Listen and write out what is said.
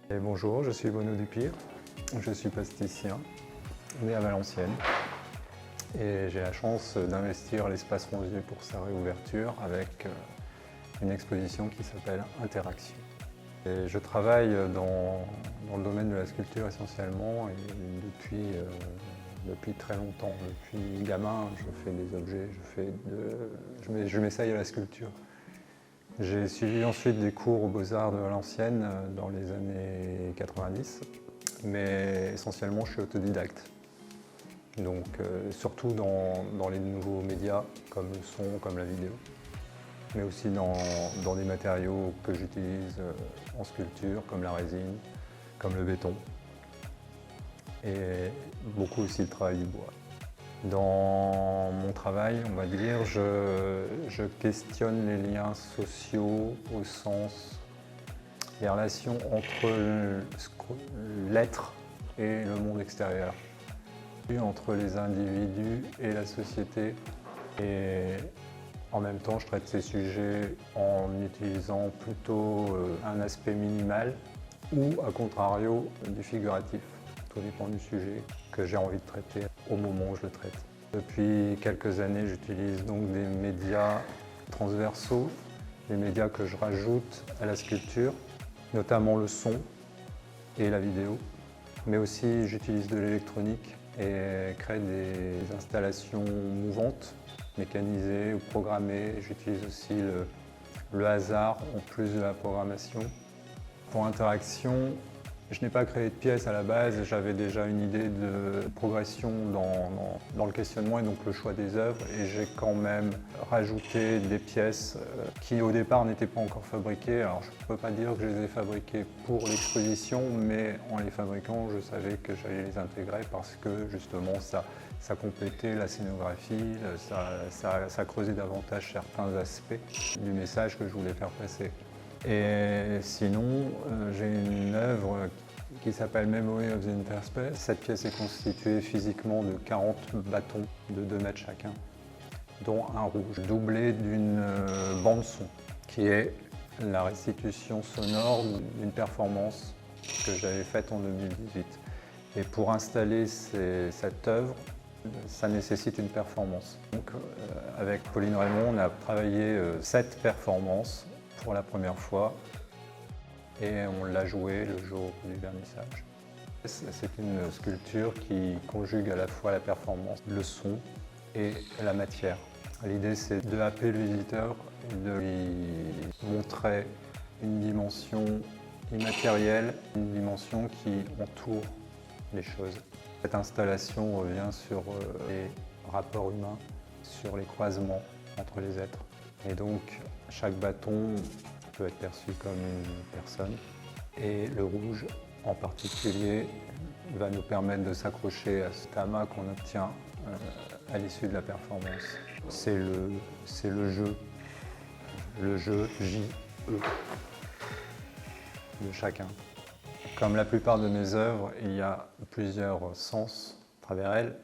Et bonjour, je suis Bruno Dupire, je suis plasticien, né à Valenciennes et j'ai la chance d'investir l'Espace Ronzier pour sa réouverture avec une exposition qui s'appelle Interaction. Et je travaille dans le domaine de la sculpture essentiellement et depuis très longtemps. Depuis gamin, je fais des objets, je m'essaye à la sculpture. J'ai suivi ensuite des cours aux Beaux-Arts de Valenciennes dans les années 90, mais essentiellement je suis autodidacte. Donc surtout dans les nouveaux médias comme le son, comme la vidéo, mais aussi dans des matériaux que j'utilise en sculpture comme la résine, comme le béton et beaucoup aussi le travail du bois. Dans mon travail, on va dire, je questionne les liens sociaux au sens des relations entre l'être et le monde extérieur, entre les individus et la société. Et en même temps, je traite ces sujets en utilisant plutôt un aspect minimal ou, à contrario, du figuratif. Tout dépend du sujet que j'ai envie de traiter au moment où je le traite. Depuis quelques années, j'utilise donc des médias transversaux, des médias que je rajoute à la sculpture, notamment le son et la vidéo, mais aussi j'utilise de l'électronique et crée des installations mouvantes, mécanisées ou programmées. J'utilise aussi le hasard en plus de la programmation. Pour Interaction, je n'ai pas créé de pièces à la base, j'avais déjà une idée de progression dans le questionnement et donc le choix des œuvres, et j'ai quand même rajouté des pièces qui au départ n'étaient pas encore fabriquées. Alors je ne peux pas dire que je les ai fabriquées pour l'exposition, mais en les fabriquant, je savais que j'allais les intégrer parce que justement ça complétait la scénographie, ça creusait davantage certains aspects du message que je voulais faire passer. Et sinon, j'ai une œuvre qui s'appelle Memory of the Interspace. Cette pièce est constituée physiquement de 40 bâtons de 2 mètres chacun, dont un rouge, doublé d'une bande son, qui est la restitution sonore d'une performance que j'avais faite en 2018. Et pour installer cette œuvre, ça nécessite une performance. Donc, avec Pauline Raymond, on a travaillé 7 performances pour la première fois et on l'a joué le jour du vernissage. C'est une sculpture qui conjugue à la fois la performance, le son et la matière. L'idée, c'est de happer le visiteur et de lui montrer une dimension immatérielle, une dimension qui entoure les choses. Cette installation revient sur les rapports humains, sur les croisements entre les êtres. Et donc, chaque bâton peut être perçu comme une personne. Et le rouge, en particulier, va nous permettre de s'accrocher à cet amas qu'on obtient à l'issue de la performance. C'est le jeu J-E de chacun. Comme la plupart de mes œuvres, il y a plusieurs sens à travers elles.